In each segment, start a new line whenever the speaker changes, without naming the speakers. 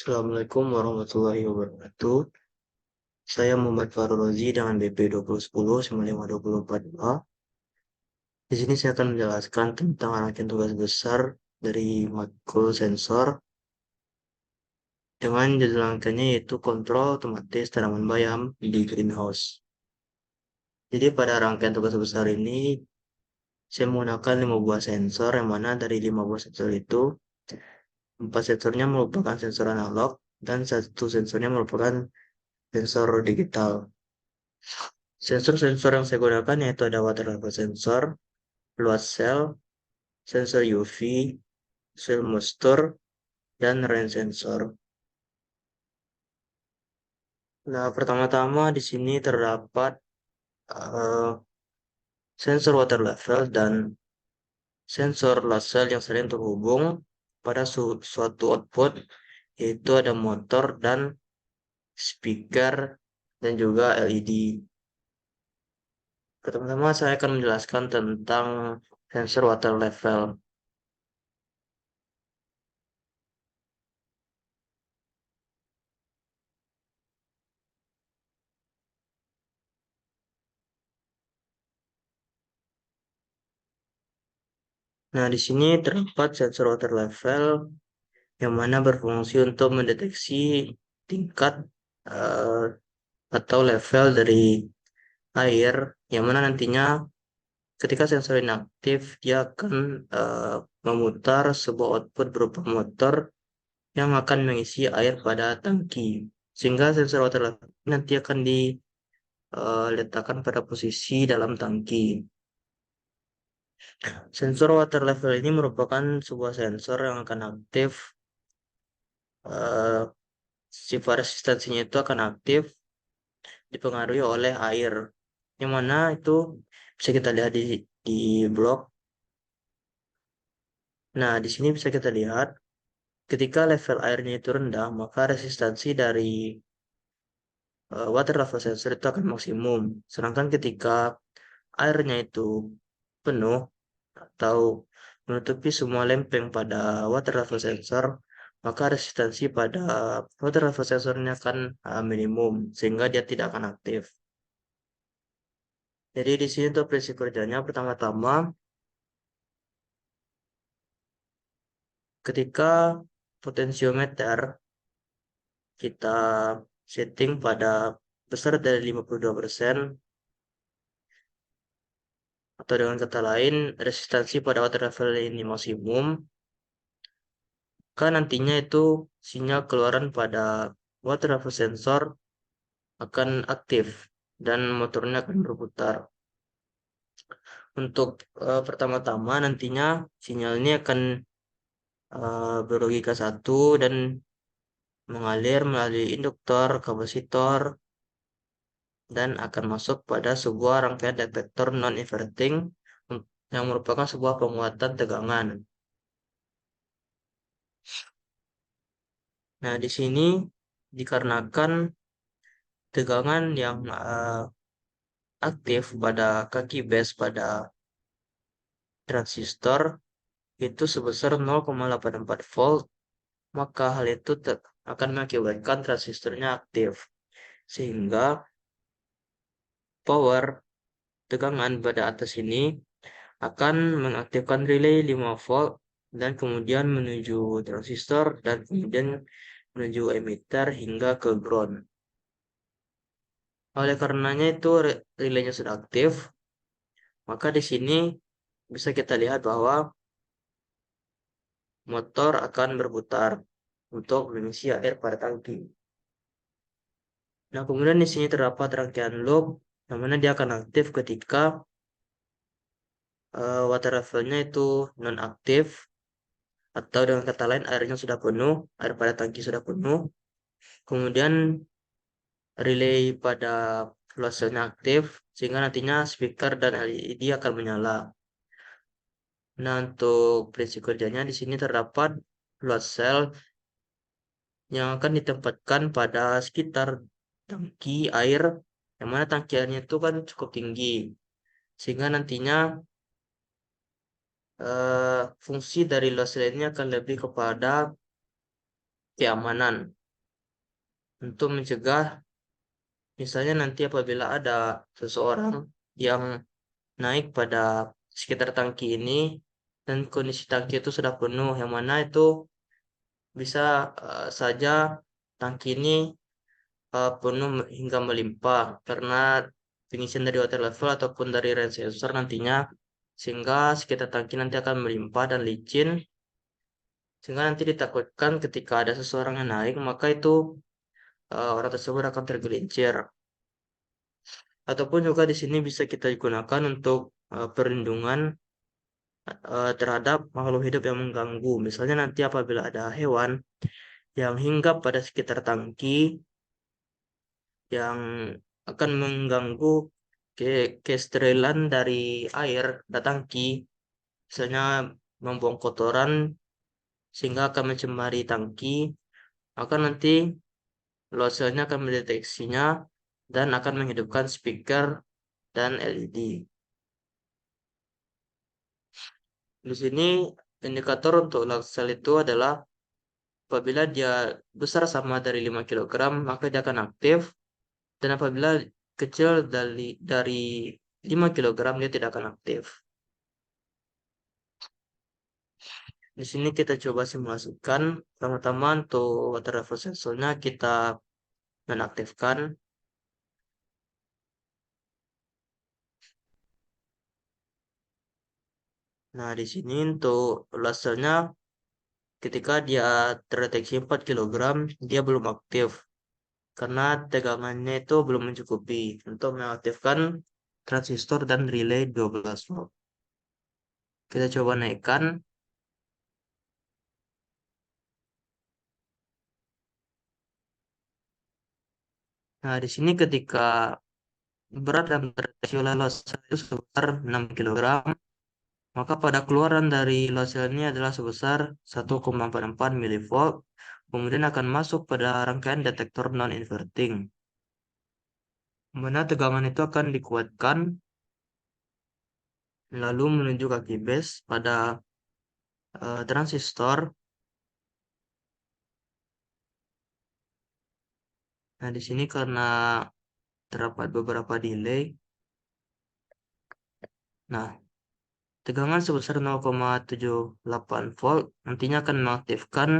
Assalamualaikum warahmatullahi wabarakatuh. Saya Muhammad Farul Rozi dengan BP 2010-9524A. Di sini saya akan menjelaskan tentang rangkaian tugas besar dari matkul sensor dengan judul rangkaiannya yaitu kontrol otomatis tanaman bayam di greenhouse. Jadi pada rangkaian tugas besar ini saya menggunakan 5 buah sensor yang mana dari 5 buah sensor itu 4 sensornya merupakan sensor analog dan satu sensornya merupakan sensor digital. Sensor-sensor yang saya gunakan yaitu ada water level sensor, luas sel, sensor UV, sel moisture, dan rain sensor. Nah, pertama-tama di sini terdapat eh, sensor water level dan sensor luas sel yang sering terhubung pada suatu output, yaitu ada motor dan speaker dan juga LED. Pertama-tama saya akan menjelaskan tentang sensor water level. Nah, di sini terdapat sensor water level yang mana berfungsi untuk mendeteksi tingkat eh, atau level dari air, yang mana nantinya ketika sensor ini aktif, dia akan eh, memutar sebuah output berupa motor yang akan mengisi air pada tangki. Sehingga sensor water level nanti akan diletakkan pada posisi dalam tangki. Sensor water level ini merupakan sebuah sensor yang akan aktif, eh, sifat resistansinya itu akan aktif dipengaruhi oleh air. Yang mana itu bisa kita lihat di blok. Nah, di sini bisa kita lihat ketika level airnya itu rendah, maka resistansi dari water level sensor itu akan maksimum. Sedangkan ketika airnya itu penuh atau menutupi semua lempeng pada water level sensor, maka resistansi pada water level sensornya akan minimum sehingga dia tidak akan aktif. Jadi di sini untuk prinsip kerjanya pertama-tama ketika potensiometer kita setting pada besar dari 52%, atau dengan kata lain resistansi pada water level ini maksimum, kan nantinya itu sinyal keluaran pada water level sensor akan aktif dan motornya akan berputar. Untuk pertama-tama nantinya sinyal ini akan berlogika satu dan mengalir melalui induktor, kapasitor, dan akan masuk pada sebuah rangkaian detektor non-inverting yang merupakan sebuah penguatan tegangan. Nah, di sini dikarenakan tegangan yang aktif pada kaki base pada transistor itu sebesar 0,84 volt, maka hal itu akan mengakibatkan transistornya aktif. Sehingga power tegangan pada atas ini akan mengaktifkan relay 5 volt dan kemudian menuju transistor dan kemudian menuju emitter hingga ke ground. Oleh karenanya itu relaynya sudah aktif, maka di sini bisa kita lihat bahwa motor akan berputar untuk mengisi air pada tangki. Nah, kemudian di sini terdapat rangkaian loop yang mana dia akan aktif ketika water levelnya itu non-aktif, atau dengan kata lain airnya sudah penuh, air pada tangki sudah penuh. Kemudian relay pada fuel cell-nya aktif sehingga nantinya speaker dan LED akan menyala. Nah, untuk prinsip kerjanya di sini terdapat fuel cell yang akan ditempatkan pada sekitar tangki air, yang mana tangki airnya itu kan cukup tinggi sehingga nantinya fungsi dari fuel cell ini akan lebih kepada keamanan untuk mencegah misalnya nanti apabila ada seseorang yang naik pada sekitar tangki ini dan kondisi tangki itu sudah penuh, yang mana itu bisa saja tangki ini penuh hingga melimpah karena pengisian dari water level ataupun dari rain sensor nantinya, sehingga sekitar tangki nanti akan melimpah dan licin, sehingga nanti ditakutkan ketika ada seseorang yang naik maka itu orang tersebut akan tergelincir. Ataupun juga di sini bisa kita gunakan untuk perlindungan terhadap makhluk hidup yang mengganggu. Misalnya nanti apabila ada hewan yang hinggap pada sekitar tangki yang akan mengganggu kesterilan dari air pada tangki, misalnya membuang kotoran sehingga akan mencemari tangki, maka nanti loselnya akan mendeteksinya dan akan menghidupkan speaker dan LED. Di sini indikator untuk laksel itu adalah apabila dia besar sama dari 5 kilogram maka dia akan aktif, dan apabila kecil dari 5 kilogram dia tidak akan aktif. Di sini kita coba simulasikan. Pertama-tama untuk water level sensornya kita nonaktifkan. Nah, di sini untuk lasernya ketika dia terdeteksi 4 kilogram dia belum aktif karena tegangannya itu belum mencukupi untuk mengaktifkan transistor dan relay 12 volt. Kita coba naikkan. Nah, di sini ketika berat dan terdeteksi oleh laser itu sebesar 6 kilogram, maka pada keluaran dari laser ini adalah sebesar 1,44 milivolt, kemudian akan masuk pada rangkaian detektor non-inverting, mana tegangan itu akan dikuatkan lalu menuju kaki base pada transistor. Nah, di sini karena terdapat beberapa delay, nah tegangan sebesar 0,78 volt nantinya akan mengaktifkan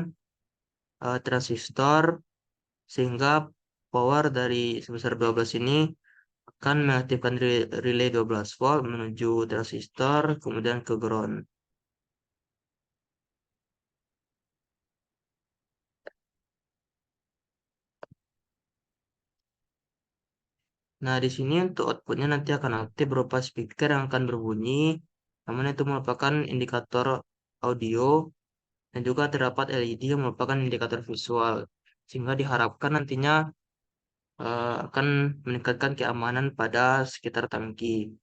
transistor sehingga power dari sebesar 12 ini akan mengaktifkan relay 12 volt menuju transistor kemudian ke ground. Nah, di sini untuk outputnya nanti akan aktif berupa speaker yang akan berbunyi, namun itu merupakan indikator audio, dan juga terdapat LED yang merupakan indikator visual, sehingga diharapkan nantinya akan meningkatkan keamanan pada sekitar tangki.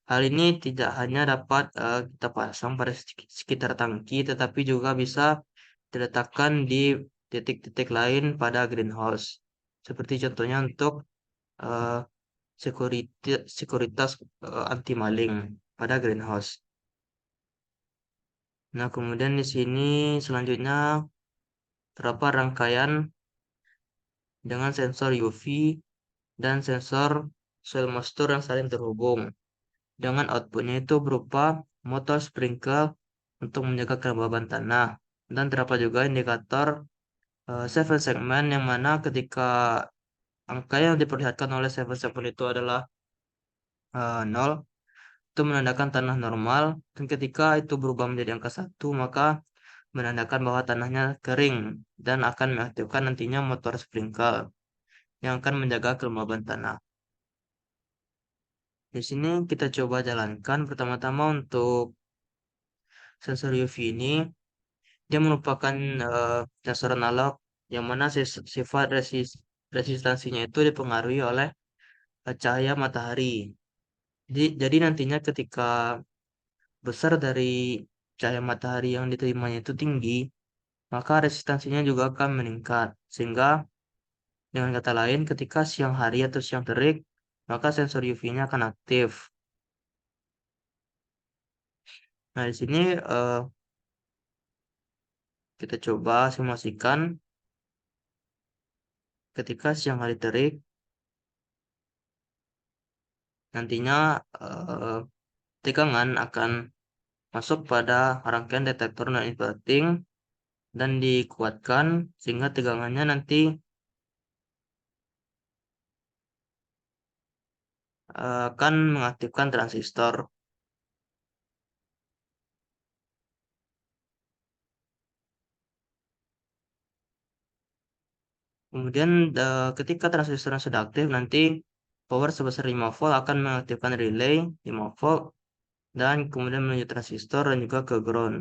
Hal ini tidak hanya dapat kita pasang pada sekitar tangki, tetapi juga bisa diletakkan di titik-titik lain pada greenhouse. Seperti contohnya untuk eh, sekuritas anti maling pada greenhouse. Nah, kemudian di sini selanjutnya terdapat rangkaian dengan sensor UV dan sensor soil moisture yang saling terhubung. Dengan outputnya itu berupa motor sprinkle untuk menjaga kelembaban tanah. Dan terdapat juga indikator 7 segmen yang mana ketika angka yang diperlihatkan oleh 7 segmen itu adalah 0, itu menandakan tanah normal, dan ketika itu berubah menjadi angka 1 maka menandakan bahwa tanahnya kering dan akan mengaktifkan nantinya motor sprinkle yang akan menjaga kelembaban tanah. Di sini kita coba jalankan pertama-tama untuk sensor UV ini. Dia merupakan sensor analog yang mana sifat resistansinya itu dipengaruhi oleh cahaya matahari. Jadi nantinya ketika besar dari cahaya matahari yang diterimanya itu tinggi, maka resistansinya juga akan meningkat. Sehingga dengan kata lain, ketika siang hari atau siang terik, maka sensor UV-nya akan aktif. Nah, di sini kita coba simulasikan. ketika siang hari terik, nantinya tegangan akan masuk pada rangkaian detektor non-inverting dan dikuatkan sehingga tegangannya nanti akan mengaktifkan transistor. Kemudian ketika transistornya sudah aktif, nanti power sebesar 5 volt akan mengaktifkan relay 5 volt dan kemudian menuju transistor dan juga ke ground.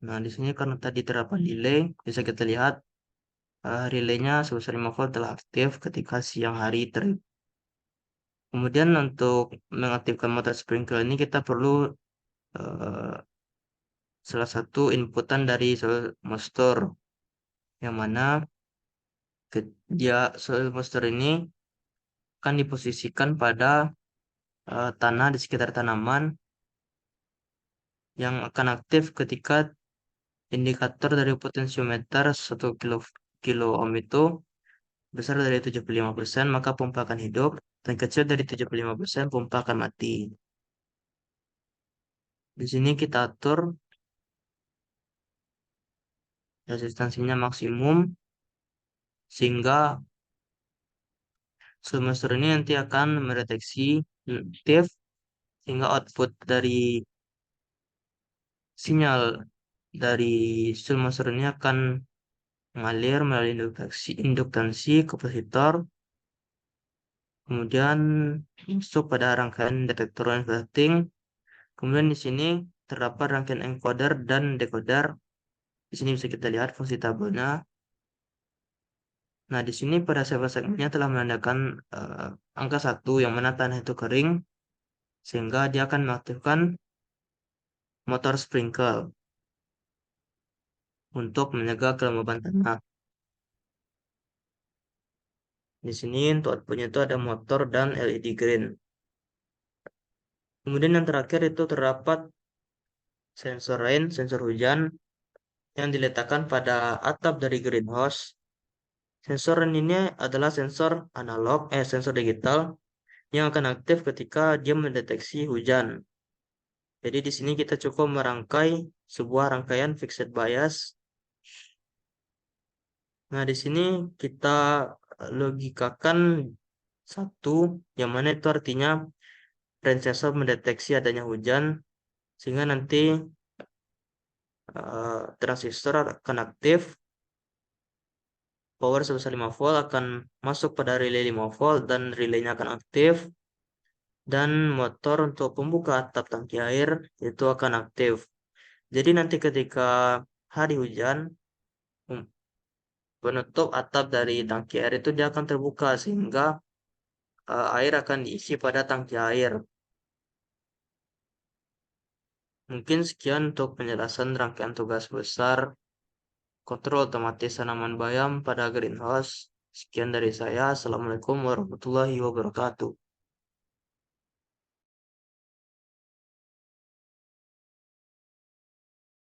Nah, di sini karena tadi terdapat delay, bisa kita lihat relaynya sebesar 5 volt telah aktif ketika siang hari terik. Kemudian untuk mengaktifkan motor sprinkler ini kita perlu eh, salah satu inputan dari monster yang mana dia monster ini akan diposisikan pada tanah di sekitar tanaman yang akan aktif ketika indikator dari potensiometer 1 kilo ohm itu besar dari 75%, maka pompa akan hidup, dan kecil dari 75%, pompa akan mati. Di sini kita atur resistansinya maksimum sehingga semester ini nanti akan mendeteksi aktif sehingga output dari sinyal dari semester ini akan mengalir melalui induktansi kapasitor, kemudian masuk pada rangkaian detektor inverting. Kemudian di sini terdapat rangkaian encoder dan decoder. Di sini bisa kita lihat fungsi tabelnya. Nah, di sini pada sampel segmennya telah menandakan angka 1 yang mana tanah itu kering, sehingga dia akan mengaktifkan motor sprinkle untuk menjaga kelembaban tanah. Di sini untuk outputnya itu ada motor dan LED green. Kemudian yang terakhir itu terdapat sensor rain, sensor hujan yang diletakkan pada atap dari greenhouse. Sensor rain ini adalah sensor digital yang akan aktif ketika dia mendeteksi hujan. Jadi di sini kita cukup merangkai sebuah rangkaian fixed bias. Nah, di sini kita logikakan satu, yang mana itu artinya range sensor mendeteksi adanya hujan, sehingga nanti transistor akan aktif, power sebesar 5 volt akan masuk pada relay 5 volt dan relaynya akan aktif, dan motor untuk pembuka atap tangki air itu akan aktif. Jadi nanti ketika hari hujan, penutup atap dari tangki air itu dia akan terbuka sehingga air akan diisi pada tangki air. Mungkin sekian untuk penjelasan rangkaian tugas besar kontrol otomatis tanaman bayam pada greenhouse. Sekian dari saya. Assalamualaikum warahmatullahi wabarakatuh.